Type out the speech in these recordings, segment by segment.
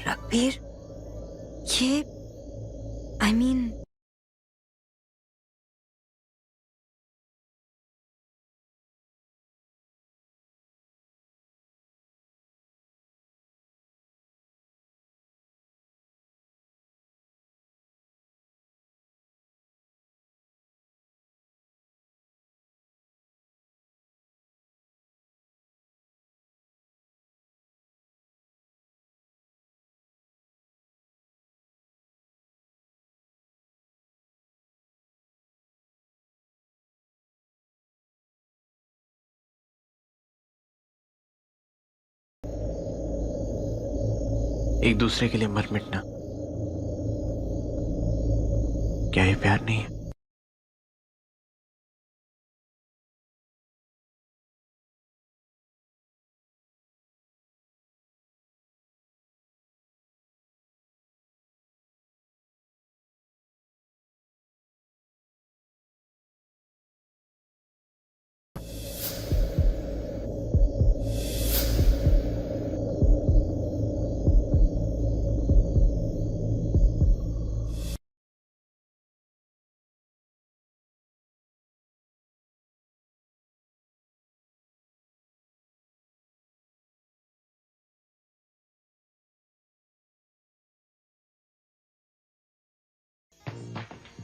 रघुवीर, ये I mean एक दूसरे के लिए मर मिटना, क्या ये प्यार नहीं है?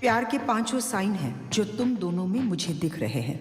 प्यार के पांचों साइन हैं जो तुम दोनों में मुझे दिख रहे हैं।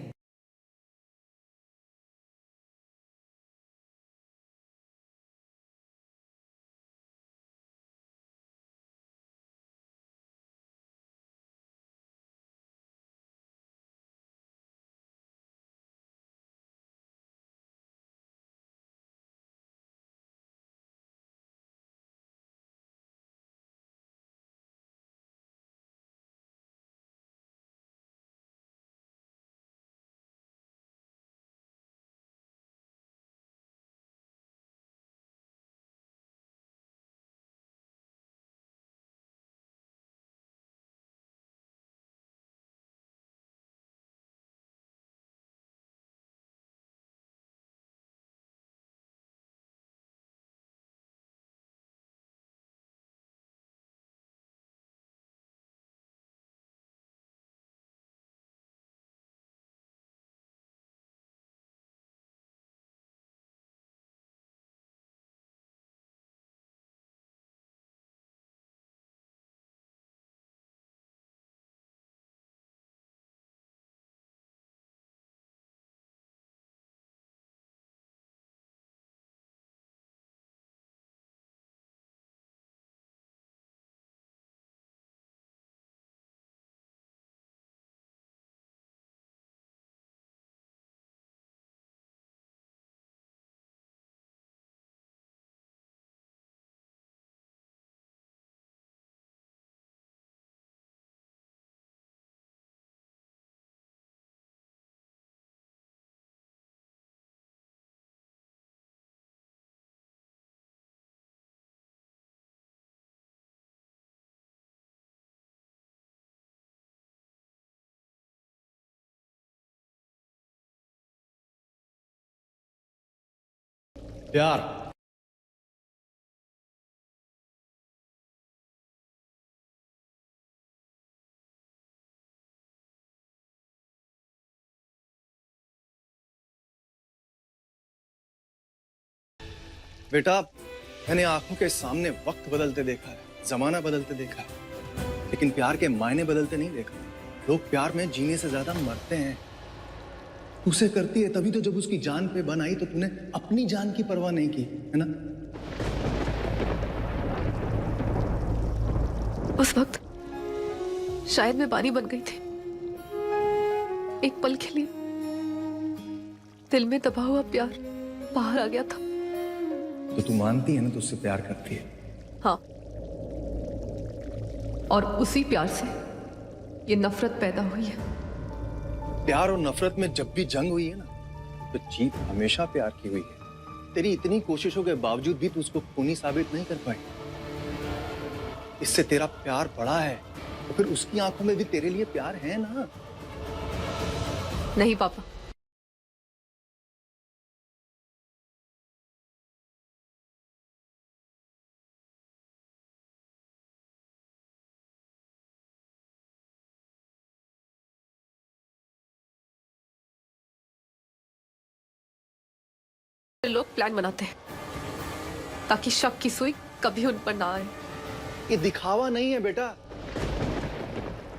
प्यार बेटा, मैंने आंखों के सामने वक्त बदलते देखा है, जमाना बदलते देखा है, लेकिन प्यार के मायने बदलते नहीं देखा। लोग प्यार में जीने से ज्यादा मरते हैं। उसे करती है तभी तो जब उसकी जान पे बन आई तो तूने अपनी जान की परवाह नहीं की, है ना? उस वक्त शायद मैं पानी बन गई थी। एक पल के लिए दिल में दबा हुआ प्यार बाहर आ गया था। तो तू मानती है ना, तो उससे प्यार करती है। हाँ, और उसी प्यार से ये नफरत पैदा हुई है। प्यार और नफरत में जब भी जंग हुई है ना, तो जीत हमेशा प्यार की हुई है। तेरी इतनी कोशिशों के बावजूद भी तू उसको खूनी साबित नहीं कर पाई। इससे तेरा प्यार बड़ा है, तो फिर उसकी आंखों में भी तेरे लिए प्यार है ना? नहीं पापा, लोग प्लान बनाते हैं ताकि शक की सुई कभी उन पर ना आए। ये दिखावा नहीं है बेटा।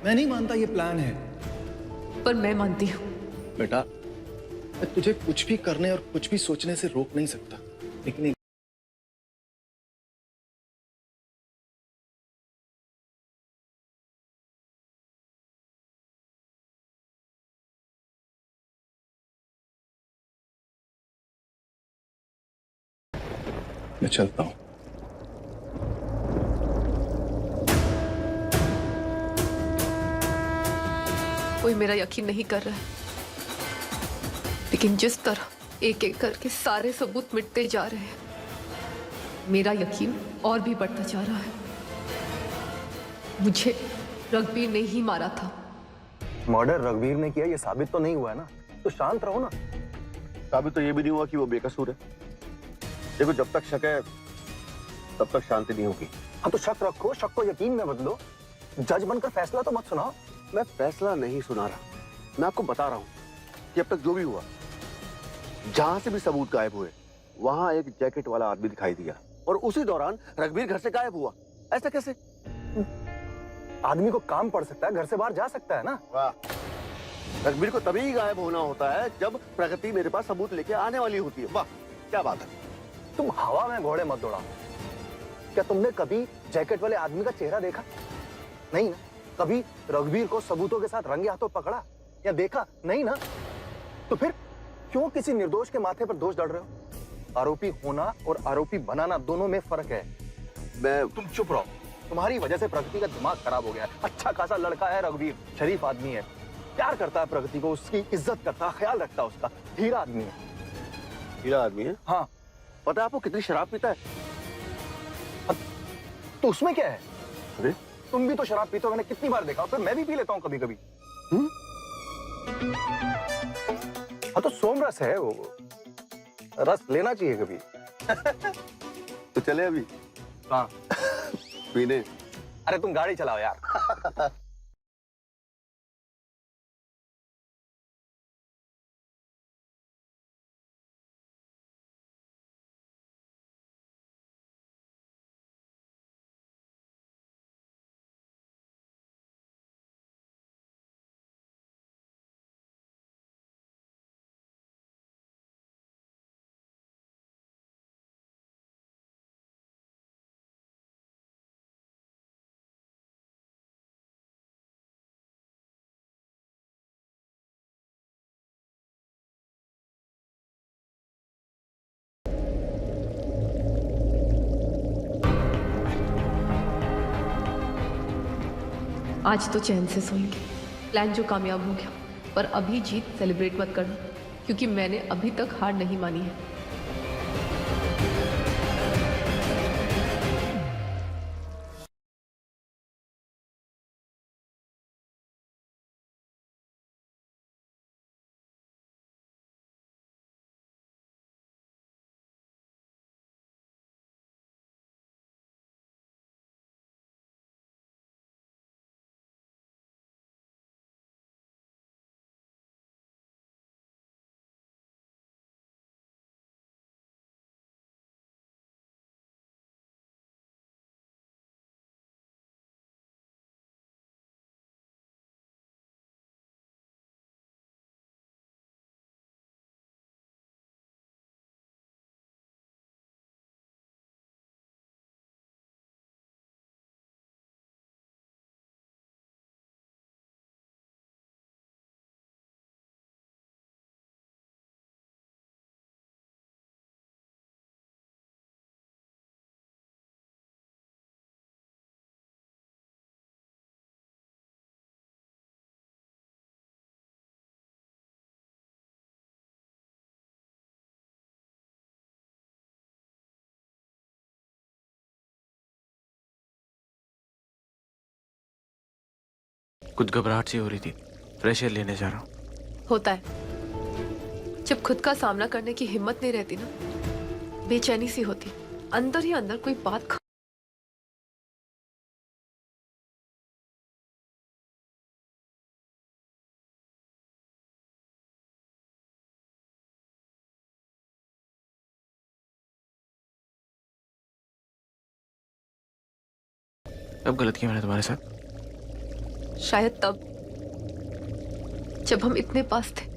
मैं नहीं मानता ये प्लान है। पर मैं मानती हूँ। बेटा, मैं तुझे कुछ भी करने और कुछ भी सोचने से रोक नहीं सकता, लेकिन मैं चलता हूं। कोई मेरा यकीन नहीं कर रहा है, लेकिन जिस तरह एक एक करके सारे सबूत मिटते जा रहे हैं, मेरा यकीन और भी बढ़ता जा रहा है। मुझे रघुवीर ने ही मारा था। मर्डर रघुवीर ने किया ये साबित तो नहीं हुआ है ना, तो शांत रहो ना। साबित तो ये भी नहीं हुआ कि वो बेकसूर है। देखो, जब तक शक है तब तक शांति नहीं होगी। हाँ तो शक रखो, शक को यकीन में बदलो। जज बनकर फैसला तो मत सुनाओ। मैं फैसला नहीं सुना रहा, मैं आपको बता रहा हूं कि अब तक जो भी हुआ, जहां से भी सबूत गायब हुए, वहां एक जैकेट वाला आदमी दिखाई दिया और उसी दौरान रघुवीर घर से गायब हुआ। ऐसा कैसे? आदमी को काम पड़ सकता है, घर से बाहर जा सकता है ना। वाह, रघुवीर को तभी गायब होना होता है जब प्रगति मेरे पास सबूत लेके आने वाली होती है। वाह, क्या बात है। तुम हवा में घोड़े मत दौड़ाओ। क्या तुमने कभी जैकेट वाले आदमी का चेहरा देखा? नहीं ना। कभी रघुवीर को सबूतों के साथ रंगे हाथों पकड़ा या देखा? नहीं ना। तो फिर क्यों किसी निर्दोष के माथे पर दोष डाल रहे हो? आरोपी होना और आरोपी बनाना दोनों में फर्क है। तुम चुप रहो। तुम्हारी वजह से प्रगति का दिमाग खराब हो गया है। अच्छा खासा लड़का है रघुवीर, शरीफ आदमी है, प्यार करता है प्रगति को, उसकी इज्जत करता है, ख्याल रखता है उसका। हीरा आदमी है। हीरा आदमी है? हाँ। पता है आपको कितनी शराब पीता है? तो उसमें क्या है? अरे तुम भी तो शराब पीते हो, मैंने कितनी बार देखा। फिर मैं भी पी लेता हूँ कभी कभी। हाँ तो सोमरस है वो, रस लेना चाहिए कभी। तो चले अभी। हाँ। पीने। अरे तुम गाड़ी चलाओ यार। आज तो चैन से सोएंगे। प्लान जो कामयाब हो गया, पर अभी जीत सेलिब्रेट मत करना, क्योंकि मैंने अभी तक हार नहीं मानी है। कुछ घबराहट सी हो रही थी, फ्रेश एयर लेने जा रहा हूँ। होता है जब खुद का सामना करने की हिम्मत नहीं रहती ना, बेचैनी सी होती, अंदर ही अंदर कोई बात अब गलत किया मैंने तुम्हारे साथ? शायद तब जब हम इतने पास थे।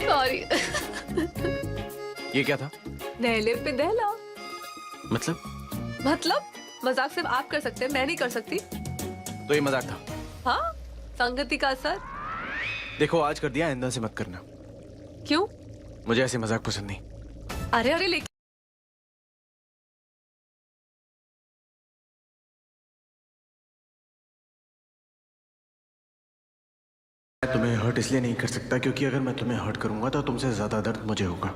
सॉरी। ये क्या था? नहले पे दहला। मतलब मजाक सिर्फ आप कर सकते हैं, मैं नहीं कर सकती। तो ये मजाक था? हाँ, संगति का असर। देखो आज कर दिया, आइंदा से मत करना। क्यों? मुझे ऐसे मजाक पसंद नहीं। अरे अरे लेकिन मैं तुम्हें हर्ट इसलिए नहीं कर सकता क्योंकि अगर मैं तुम्हें हर्ट करूंगा तो तुमसे ज्यादा दर्द मुझे होगा।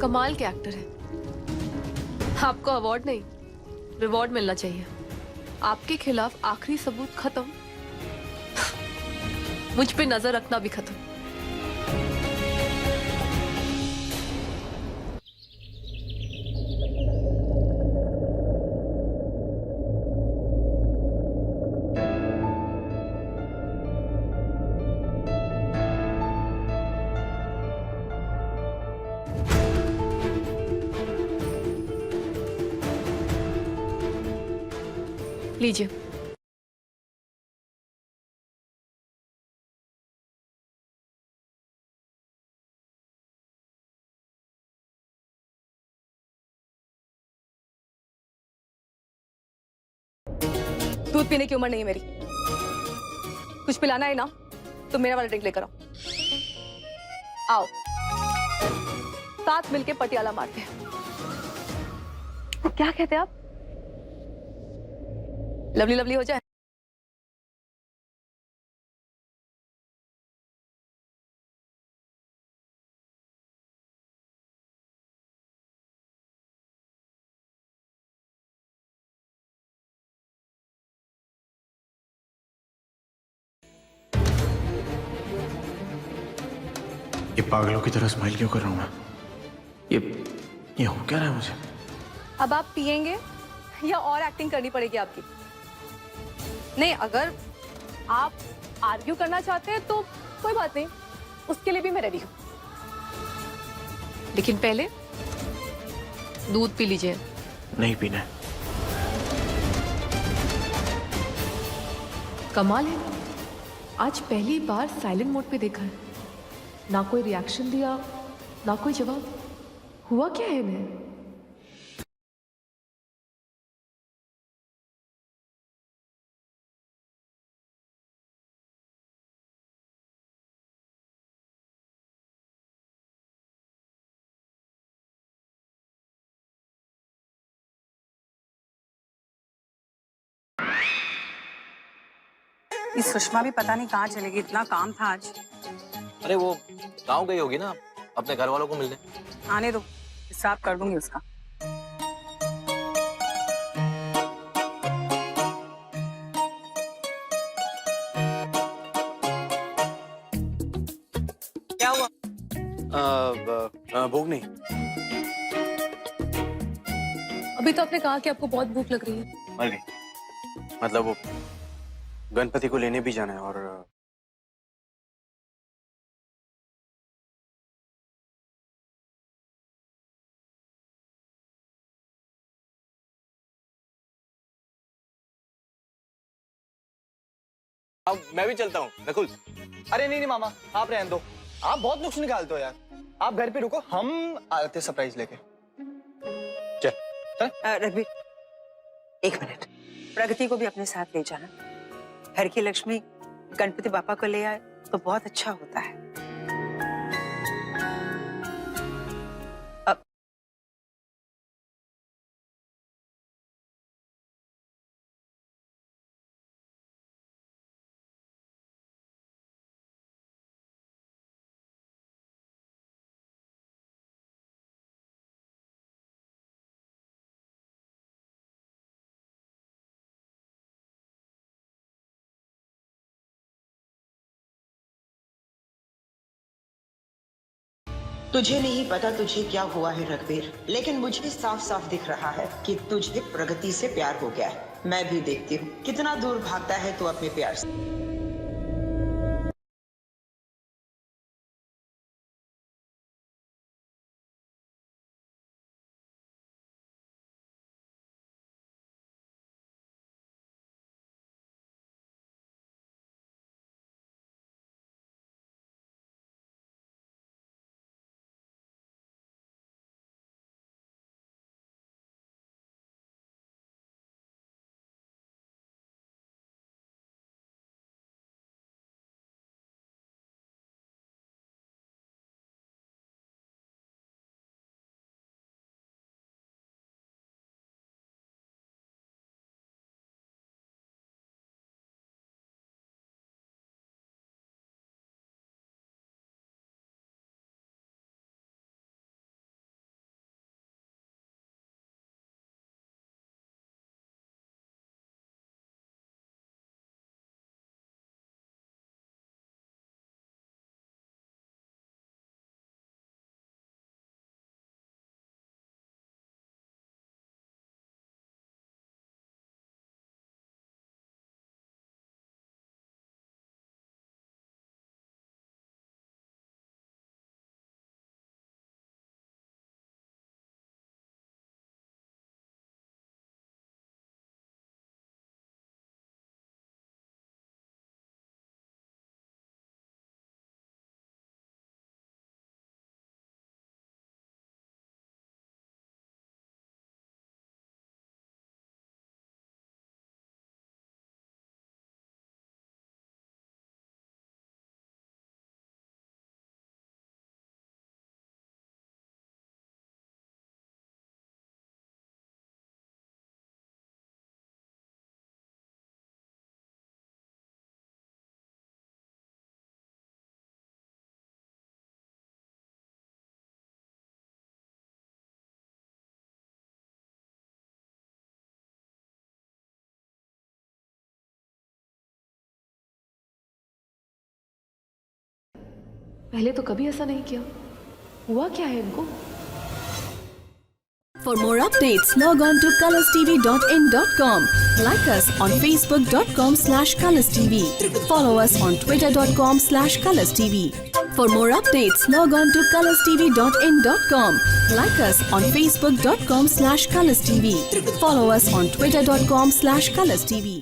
कमाल के एक्टर है। आपको अवार्ड नहीं, रिवॉर्ड मिलना चाहिए। आपके खिलाफ आखिरी सबूत खत्म, मुझ पे नजर रखना भी खत्म। लीजिए। दूध पीने की उम्र नहीं है मेरी। कुछ पिलाना है ना तो मेरा वाला ड्रिंक लेकर आओ। साथ मिलके पटियाला मारते हैं। क्या कहते हैं आप? लवली लवली हो जाए। ये पागलों की तरह स्माइल क्यों कर रहा हूं मैं? ये हो क्या रहा है मुझे? अब आप पिएंगे या और एक्टिंग करनी पड़ेगी आपकी? नहीं, अगर आप आर्ग्यू करना चाहते हैं तो कोई बात नहीं, उसके लिए भी मैं रेडी हूं। लेकिन पहले दूध पी लीजिए। नहीं पीना है। कमाल है, आज पहली बार साइलेंट मोड पे देखा है। ना कोई रिएक्शन दिया, ना कोई जवाब। हुआ क्या है इन्हें? ये सुषमा भी पता नहीं कहाँ चलेगी, इतना काम था आज। अरे वो गांव गई होगी ना अपने घर वालों को मिलने। आने दो, हिसाब कर दूंगी उसका। क्या हुआ? भूख नहीं। अभी तो आपने कहा कि आपको बहुत भूख लग रही है। मर गई। मतलब वो गणपति को लेने भी जाना है और अब मैं भी चलता हूँ नकुल। अरे नहीं नहीं मामा, आप रहने दो। आप बहुत नुक्स निकालते हो यार। आप घर पे रुको, हम आते सरप्राइज लेके। रघुवीर, एक मिनट। प्रगति को भी अपने साथ ले जाना। घर की लक्ष्मी गणपति बापा को ले आए तो बहुत अच्छा होता है। तुझे नहीं पता तुझे क्या हुआ है रघुवीर, लेकिन मुझे साफ साफ दिख रहा है कि तुझे प्रगति से प्यार हो गया है। मैं भी देखती हूँ कितना दूर भागता है तू अपने प्यार से। पहले तो कभी ऐसा नहीं किया। हुआ क्या है इनको? For more updates, log on to colorstv.in.com. Like us on facebook.com/colorstv. Follow us on twitter.com/colorstv. For more updates, log on to colorstv.in.com. Like us on facebook.com/colorstv. Follow us on twitter.com/colorstv.